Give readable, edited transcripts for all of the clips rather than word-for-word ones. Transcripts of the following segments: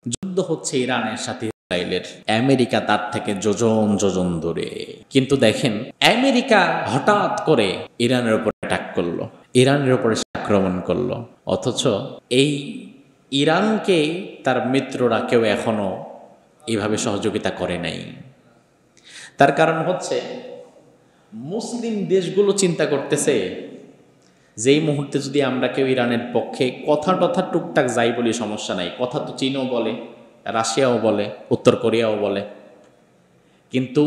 যুদ্ধ হচ্ছে ইরানের সাথে ইসরায়েলের, আমেরিকা তার থেকে যোজন যোজন দূরে। কিন্তু দেখেন, আমেরিকা হঠাৎ করে ইরানের উপর অ্যাটাক করলো, ইরানের উপরে আক্রমণ করলো, অথচ এই ইরানকে তার মিত্ররা কেউ এখনো এইভাবে সহযোগিতা করে নাই। তার কারণ হচ্ছে মুসলিম দেশগুলো চিন্তা করতেছে যেই মুহূর্তে যদি আমরা কেউ ইরানের পক্ষে কথা টথা টুকটাক যাই বলি সমস্যা নাই, কথা তো চীনও বলে, রাশিয়াও বলে, উত্তর কোরিয়াও বলে, কিন্তু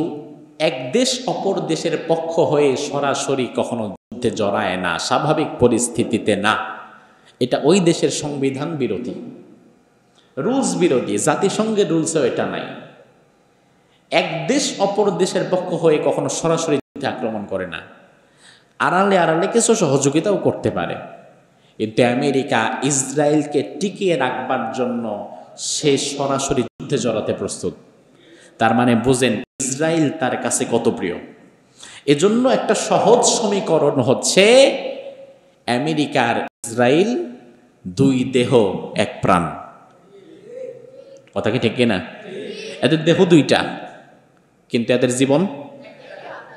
এক দেশ অপর দেশের পক্ষ হয়ে সরাসরি কখনো যুদ্ধে জড়ায় না, স্বাভাবিক পরিস্থিতিতে না। এটা ওই দেশের সংবিধান বিরোধী, রুলস বিরোধী, জাতিসংঘের রুলসেও এটা নাই। এক দেশ অপর দেশের পক্ষ হয়ে কখনো সরাসরি যুদ্ধে আক্রমণ করে না, আড়ালে আড়ালে কিছু সহযোগিতাও করতে পারে। কিন্তু আমেরিকা ইসরায়েলকে টিকিয়ে রাখবার জন্য সে সরাসরি যুদ্ধে জড়াতে প্রস্তুত। তার মানে বুঝেন ইসরায়েল তার কাছে কত প্রিয়। এজন্য একটা সহজ সমীকরণ হচ্ছে আমেরিকার ইসরায়েল দুই দেহ এক প্রাণ। কথা কি ঠিক কিনা? এদের দেহ দুইটা, কিন্তু এদের জীবন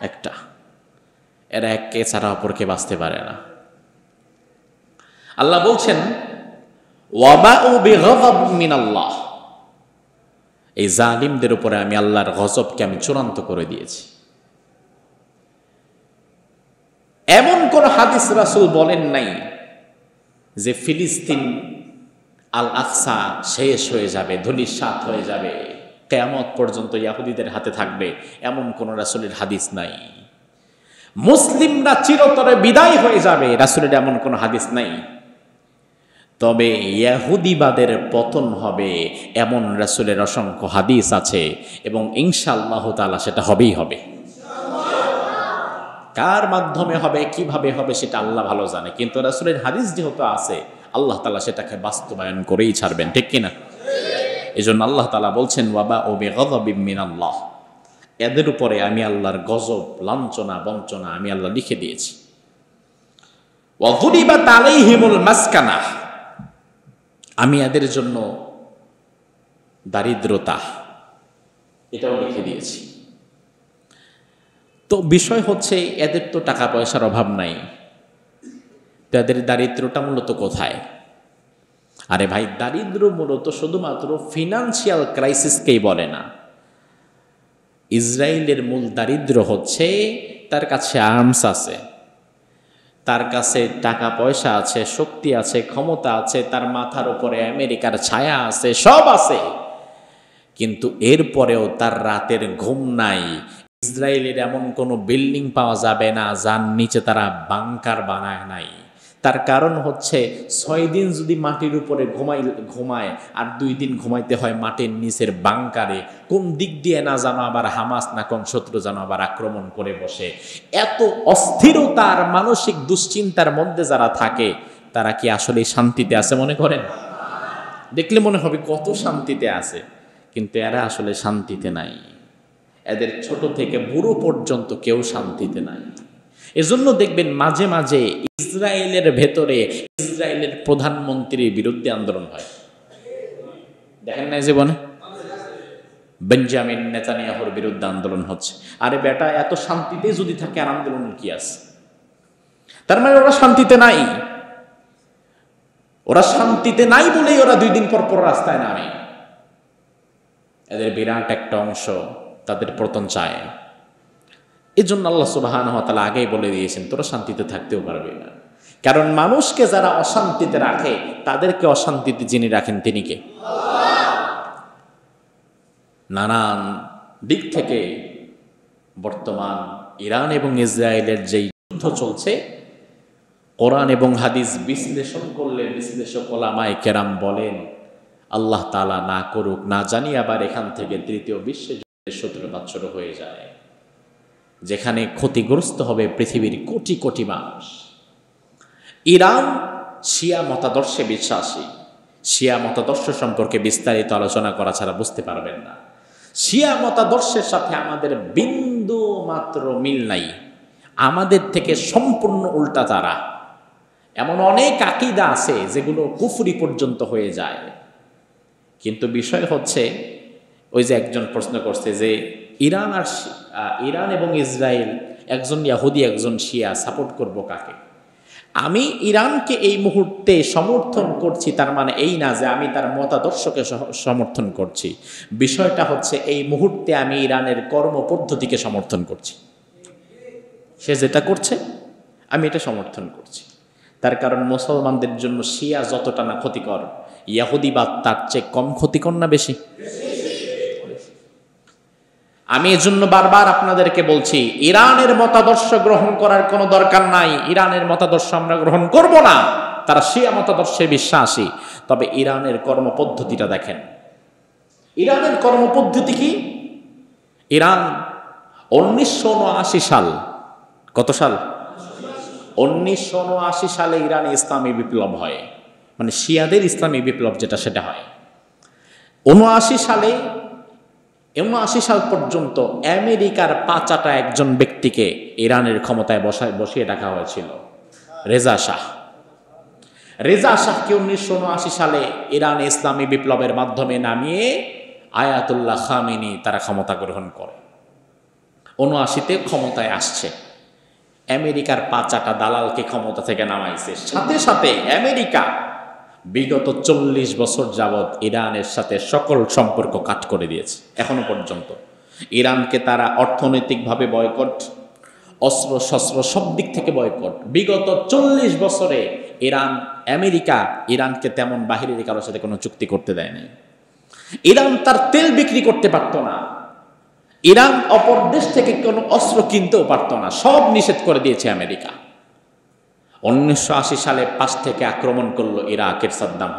একটা। এরা এককে ছাড়া অপরকে বাঁচতে পারে না। আল্লাহ বলছেন ওয়াবাউ বিগযব মিনাল্লাহ, এই জালিমদের উপরে আমি আল্লাহর গজবকে আমি চূড়ান্ত করে দিয়েছি। এমন কোন হাদিস রাসূল বলেন নাই যে ফিলিস্তিন আল আকসা শেষ হয়ে যাবে, ধূলিসাৎ হয়ে যাবে, কিয়ামত পর্যন্ত ইহুদিদের হাতে থাকবে, এমন কোন রাসূলের হাদিস নাই। মুসলিমরা চিরতরে বিদায় হয়ে যাবে, রাসূলের এমন কোন হাদিস নাই। তবে ইহুদিবাদের পতন হবে এমন রাসূলের অসংখ্য হাদিস আছে, এবং ইনশাআল্লাহ তাআলা সেটা হবেই হবে। কার মাধ্যমে হবে, কিভাবে হবে সেটা আল্লাহ ভালো জানে, কিন্তু রাসূলের হাদিস যেহেতু আছে আল্লাহ তাআলা সেটাকে বাস্তবায়ন করেই ছাড়বেন, ঠিক কিনা? এজন্য আল্লাহ তাআলা বলছেন ওয়াবাউ বিগযবিম মিনাল্লাহ, এদের উপরে আমি আল্লাহর গজব, লাঞ্ছনা, বঞ্চনা আমি আল্লাহ লিখে দিয়েছি। ওয়া যুরিবাত আলাইহিমুল মাসকানা, আমি এদের জন্য দারিদ্রতা এটাও লিখে দিয়েছি। তো বিষয় হচ্ছে এদের তো টাকা পয়সার অভাব নাই, তো এদের দারিদ্রটা মূলত কোথায়? আরে ভাই, দারিদ্র মূলত শুধুমাত্র ফিনান্সিয়াল ক্রাইসিসকেই বলে না। ইসরায়েলের মূল দারিদ্র হচ্ছে তার কাছে আর্মস আছে, তার কাছে টাকা পয়সা আছে, শক্তি আছে, ক্ষমতা আছে, তার মাথার উপরে আমেরিকার ছায়া আছে, সব আছে, কিন্তু এরপরেও তার রাতের ঘুম নাই। ইসরায়েলের এমন কোনো বিল্ডিং পাওয়া যাবে না যার নিচে তারা বাংকার বানায় নাই। তার কারণ হচ্ছে 6 দিন যদি মাটির উপরে ঘুমায় আর 2 দিন ঘুমাইতে হয় মাটির নিচের বাংকারে, কোন দিক দিয়ে না জানো আবার হামাস না কোন শত্রু জানো আবার আক্রমণ করে বসে। এত অস্থিরতার মানসিক দুশ্চিন্তার মধ্যে যারা থাকে তারা কি আসলে শান্তিতে আছে মনে করেন? দেখলে মনে হবে কত শান্তিতে আছে, কিন্তু এরা আসলে শান্তিতে নাই। এদের ছোট থেকে বুড়ো পর্যন্ত কেউ শান্তিতে নাই। এজন্য দেখবেন মাঝে মাঝে ইসরায়েলের ভেতরে ইসরায়েলের প্রধানমন্ত্রীর বিরুদ্ধে আন্দোলন হয়, দেখেন না জীবনে? বেঞ্জামিন নেতানিয়াহুর বিরুদ্ধে আন্দোলন হচ্ছে। আরে বেটা, এত শান্তিতে যদি থাকে আর আন্দোলনের কি আছে? তার মানে ওরা শান্তিতে নাই। ওরা শান্তিতে নাই বলেই ওরা 2 দিন পর পর রাস্তায় নামে। এদের বিরাট একটা অংশ তাদের পতন চায়। এই জন্য আল্লাহ সুবহানাহু ওয়া তাআলা আগেই বলে দিয়েছেন তোরা শান্তিতে থাকতেও পারবে না। কারণ মানুষকে যারা অশান্তিতে রাখে তাদেরকে অশান্তিতে যিনি রাখেন তিনি কে? নানান দিক থেকে বর্তমান ইরান এবং ইসরায়েলের যেই যুদ্ধ চলছে, কোরআন এবং হাদিস বিশ্লেষণ করলে বিশ্লেষক ওলামায়ে কেরাম বলেন আল্লাহ তাআলা না করুক, না জানি আবার এখান থেকে 3য় বিশ্বযুদ্ধের সূত্রপাত শুরু হয়ে যায়, যেখানে ক্ষতিগ্রস্ত হবে পৃথিবীর কোটি কোটি মানুষ। ইরান শিয়া মতাদর্শে বিশ্বাসী। শিয়া মতাদর্শ সম্পর্কে বিস্তারিত আলোচনা করা ছাড়া বুঝতে পারবেন না। শিয়া মতাদর্শের সাথে আমাদের বিন্দু মাত্র মিল নাই, আমাদের থেকে সম্পূর্ণ উল্টা তারা। এমন অনেক আকীদা আছে যেগুলো কুফরি পর্যন্ত হয়ে যায়, কিন্তু বিষয় হচ্ছে ওই যে একজন প্রশ্ন করছে যে ইরান এবং ইসরায়েল, একজন ইয়াহুদি একজন শিয়া, সাপোর্ট করব কাকে? আমি ইরানকে এই মুহূর্তে সমর্থন করছি, তার মানে এই না যে আমি তার মতাদর্শকে সমর্থন করছি। বিষয়টা হচ্ছে এই মুহূর্তে আমি ইরানের কর্মপদ্ধতিকে সমর্থন করছি। সে যেটা করছে আমি এটা সমর্থন করছি। তার কারণ মুসলমানদের জন্য শিয়া যতটা না ক্ষতিকর, ইয়াহুদিবাদ তার চেয়ে কম ক্ষতিকর না বেশি? আমি এজন্য বারবার আপনাদেরকে বলছি, ইরানের মতাদর্শ গ্রহণ করার কোনো দরকার নাই। ইরানের মতাদর্শ আমরা গ্রহণ করব না, তারা শিয়া মতাদর্শে বিশ্বাসী। তবে ইরানের কর্মপদ্ধতিটা দেখেন। ইরানের কর্মপদ্ধতি কি? ইরান 1979 সাল, কত সাল? 1979 সালে ইরানে ইসলামী বিপ্লব হয়, মানে শিয়াদের ইসলামী বিপ্লব যেটা, সেটা হয় 79 সাল পর্যন্ত। আমেরিকার পাঁচাটা একজন ব্যক্তিকে ইরানের ক্ষমতায় বসিয়ে রাখা হয়েছিল, রেজা শাহকে 1979 সালে ইরানে ইসলামী বিপ্লবের মাধ্যমে নামিয়ে আয়াতুল্লাহ খামেনি তারা ক্ষমতা গ্রহণ করে। 79-তে ক্ষমতায় আসছে, আমেরিকার পাঁচাটা দালালকে ক্ষমতা থেকে নামাইছে। সাথে সাথে আমেরিকা বিগত 40 বছর যাবৎ ইরানের সাথে সকল সম্পর্ক কাট করে দিয়েছে। এখনো পর্যন্ত ইরানকে তারা অর্থনৈতিকভাবে বয়কট, অস্ত্র শস্ত্র সব দিক থেকে বয়কট। বিগত 40 বছরে আমেরিকা ইরানকে তেমন বাহিরের কারোর সাথে কোনো চুক্তি করতে দেয় নাই। ইরান তার তেল বিক্রি করতে পারত না, ইরান অপর দেশ থেকে কোনো অস্ত্র কিনতেও পারত না, সব নিষেধ করে দিয়েছে আমেরিকা। 1980 সালে পাশ থেকে আক্রমণ করলো ইরাকের সাদ্দাম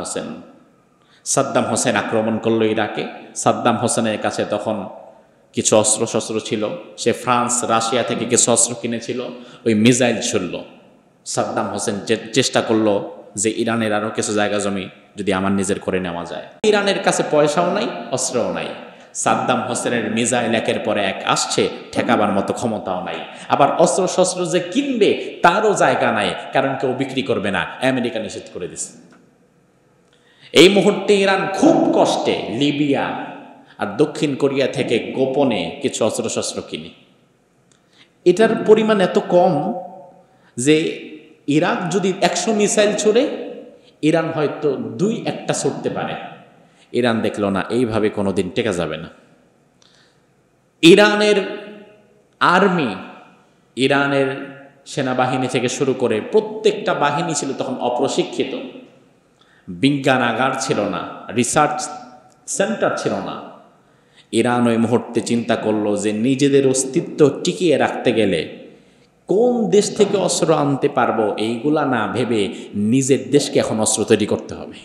হোসেন আক্রমণ করলো ইরাকে। সাদ্দাম হোসেনের কাছে তখন কিছু অস্ত্র শস্ত্র ছিল, সে ফ্রান্স রাশিয়া থেকে কিছু অস্ত্র কিনেছিল, ওই মিসাইল ছুড়ল। সাদ্দাম হোসেন চেষ্টা করলো যে ইরানের আরও কিছু জায়গা জমি যদি আমার নিজের করে নেওয়া যায়। ইরানের কাছে পয়সাও নাই, অস্ত্রও নাই। সাদ্দাম হোসেনের মিসাইল একের পরে এক আসছে, ঠেকাবার মতো ক্ষমতাও নাই। আবার অস্ত্র শস্ত্র যে কিনবে তারও জায়গা নাই, কারণ কেউ বিক্রি করবে না, আমেরিকা নিষেধ করে দিচ্ছে। এই মুহূর্তে ইরান খুব কষ্টে লিবিয়া আর দক্ষিণ কোরিয়া থেকে গোপনে কিছু অস্ত্র শস্ত্র কিনে। এটার পরিমাণ এত কম যে ইরাক যদি 100 মিসাইল ছুড়ে, ইরান হয়তো 2-1টা ছুটতে পারে। ইরান দেখলো না, এইভাবে কোনোদিন টেকা যাবে না। ইরানের আর্মি, ইরানের সেনাবাহিনী থেকে শুরু করে প্রত্যেকটা বাহিনী ছিল তখন অপ্রশিক্ষিত, বিজ্ঞানাগার ছিল না, রিসার্চ সেন্টার ছিল না। ইরান ওই মুহূর্তে চিন্তা করলো যে নিজেদের অস্তিত্ব টিকিয়ে রাখতে গেলে কোন দেশ থেকে অস্ত্র আনতে পারবো এইগুলা না ভেবে নিজের দেশকে এখন অস্ত্র তৈরি করতে হবে।